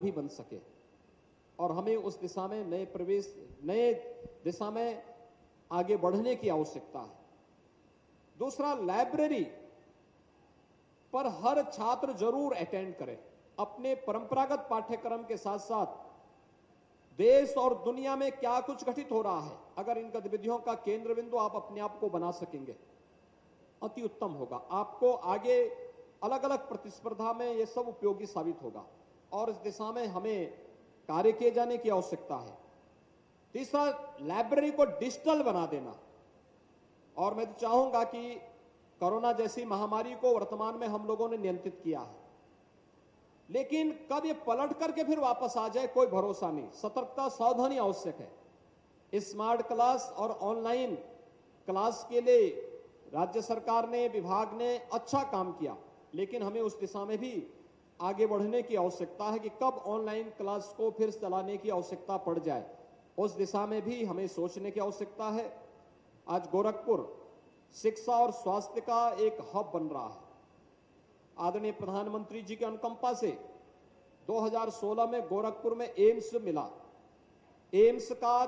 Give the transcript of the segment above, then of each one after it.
भी बन सके और हमें उस दिशा में नए दिशा में आगे बढ़ने की आवश्यकता है। दूसरा, लाइब्रेरी पर हर छात्र जरूर अटेंड करे। अपने परंपरागत पाठ्यक्रम के साथ साथ देश और दुनिया में क्या कुछ घटित हो रहा है, अगर इन गतिविधियों का केंद्र बिंदु आप अपने आप को बना सकेंगे, अति उत्तम होगा। आपको आगे अलग अलग प्रतिस्पर्धा में यह सब उपयोगी साबित होगा और इस दिशा में हमें कार्य किए जाने की आवश्यकता है। तीसरा, लाइब्रेरी को डिजिटल बना देना। और मैं तो चाहूंगा कि कोरोना जैसी महामारी को वर्तमान में हम लोगों ने नियंत्रित किया है, लेकिन कब ये पलट करके फिर वापस आ जाए कोई भरोसा नहीं। सतर्कता, सावधानी आवश्यक है। स्मार्ट क्लास और ऑनलाइन क्लास के लिए राज्य सरकार ने, विभाग ने अच्छा काम किया, लेकिन हमें उस दिशा में भी आगे बढ़ने की आवश्यकता है कि कब ऑनलाइन क्लास को फिर चलाने की आवश्यकता पड़ जाए, उस दिशा में भी हमें सोचने की आवश्यकता है। आज गोरखपुर शिक्षा और स्वास्थ्य का एक हब बन रहा है। आदरणीय प्रधानमंत्री जी के अनुकंपा से 2016 में गोरखपुर में एम्स मिला। एम्स का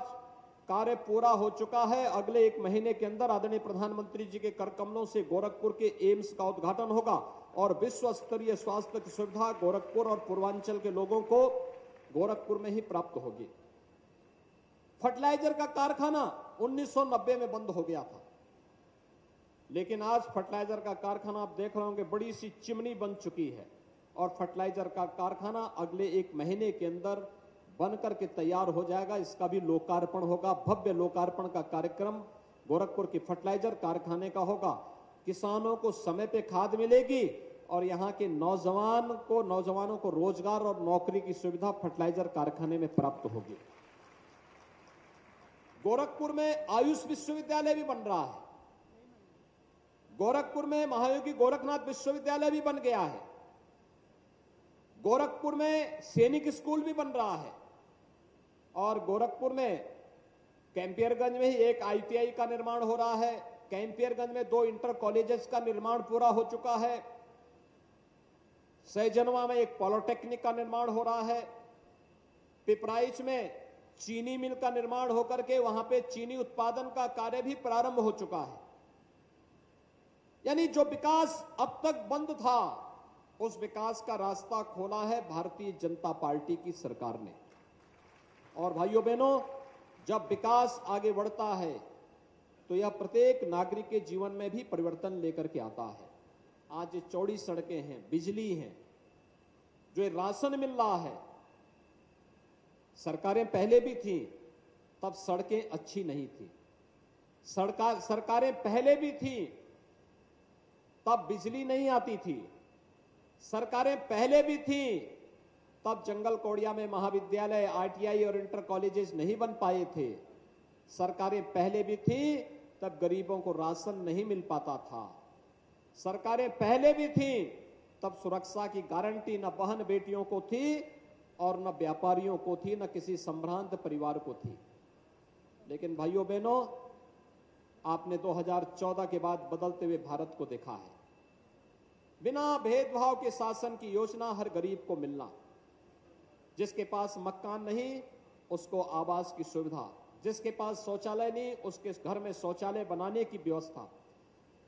कार्य पूरा हो चुका है। अगले 1 महीने के अंदर आदरणीय प्रधानमंत्री जी के कर कमलों से गोरखपुर के एम्स का उद्घाटन होगा और विश्व स्तरीय स्वास्थ्य की सुविधा गोरखपुर और पूर्वांचल के लोगों को गोरखपुर में ही प्राप्त होगी। फर्टिलाइजर का कारखाना 1990 में बंद हो गया था, लेकिन आज फर्टिलाइजर का कारखाना आप देख रहे होंगे बड़ी सी चिमनी बन चुकी है और फर्टिलाइजर का कारखाना अगले 1 महीने के अंदर बनकर के तैयार हो जाएगा। इसका भी लोकार्पण होगा। भव्य लोकार्पण का कार्यक्रम गोरखपुर के फर्टिलाइजर कारखाने का होगा। किसानों को समय पे खाद मिलेगी और यहाँ के नौजवानों को रोजगार और नौकरी की सुविधा फर्टिलाइजर कारखाने में प्राप्त होगी। गोरखपुर में आयुष विश्वविद्यालय भी बन रहा है। गोरखपुर में महायोगी गोरखनाथ विश्वविद्यालय भी बन गया है। गोरखपुर में सैनिक स्कूल भी बन रहा है और गोरखपुर में कैंपियरगंज में ही एक ITI का निर्माण हो रहा है। कैंपियरगंज में 2 इंटर कॉलेजेस का निर्माण पूरा हो चुका है। सहजनवा में एक पॉलिटेक्निक का निर्माण हो रहा है। पिपराइच में चीनी मिल का निर्माण होकर के वहां पे चीनी उत्पादन का कार्य भी प्रारंभ हो चुका है। यानी जो विकास अब तक बंद था, उस विकास का रास्ता खोला है भारतीय जनता पार्टी की सरकार ने। और भाइयों बहनों, जब विकास आगे बढ़ता है तो यह प्रत्येक नागरिक के जीवन में भी परिवर्तन लेकर के आता है। आज ये चौड़ी सड़कें हैं, बिजली है, जो राशन मिल रहा है। सरकारें पहले भी थी, तब सड़कें अच्छी नहीं थी। सरकारें पहले भी थी, तब बिजली नहीं आती थी। सरकारें पहले भी थी, तब जंगल कोड़िया में महाविद्यालय, ITI और इंटर कॉलेजेस नहीं बन पाए थे। सरकारें पहले भी थी, तब गरीबों को राशन नहीं मिल पाता था। सरकारें पहले भी थी, तब सुरक्षा की गारंटी न बहन बेटियों को थी और न व्यापारियों को थी, न किसी संभ्रांत परिवार को थी। लेकिन भाइयों बहनों, आपने 2014 के बाद बदलते हुए भारत को देखा है। बिना भेदभाव के शासन की योजना, हर गरीब को मिलना। जिसके पास मकान नहीं, उसको आवास की सुविधा। जिसके पास शौचालय नहीं, उसके घर में शौचालय बनाने की व्यवस्था।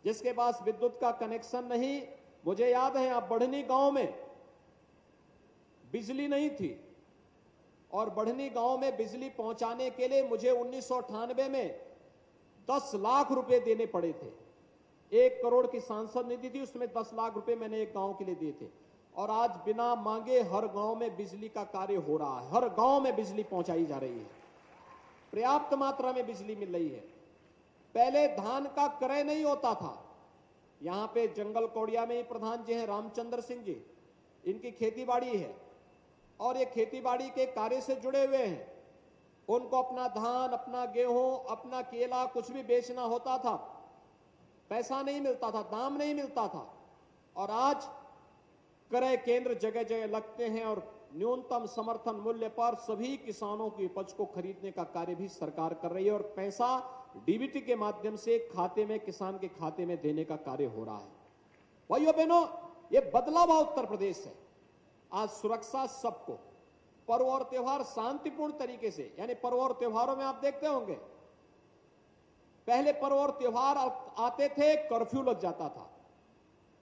जिसके पास विद्युत का कनेक्शन नहीं, मुझे याद है आप बढ़नी गांव में बिजली नहीं थी और बढ़नी गांव में बिजली पहुंचाने के लिए मुझे 1998 में 10 लाख रुपए देने पड़े थे। 1 करोड़ की सांसद निधि थी, उसमें 10 लाख रुपए मैंने एक गांव के लिए दिए थे। और आज बिना मांगे हर गांव में बिजली का कार्य हो रहा है। हर गांव में बिजली पहुंचाई जा रही है, पर्याप्त मात्रा में बिजली मिल रही है। पहले धान का क्रय नहीं होता था। यहां पे जंगल कोड़िया में ही प्रधान जी हैं रामचंद्र सिंह जी, इनकी खेतीबाड़ी है और ये खेतीबाड़ी के कार्य से जुड़े हुए हैं। उनको अपना धान, अपना गेहूं, अपना केला कुछ भी बेचना होता था, पैसा नहीं मिलता था, दाम नहीं मिलता था। और आज क्रय केंद्र जगह जगह लगते हैं और न्यूनतम समर्थन मूल्य पर सभी किसानों की उपज को खरीदने का कार्य भी सरकार कर रही है और पैसा DBT के माध्यम से खाते में, किसान के खाते में देने का कार्य हो रहा है। भाइयों बहनों, ये बदलाव उत्तर प्रदेश है। आज सुरक्षा सबको, पर्व और त्योहार शांतिपूर्ण तरीके से, यानी पर्व और त्योहारों में आप देखते होंगे पहले पर्व और त्योहार आते थे, कर्फ्यू लग जाता था,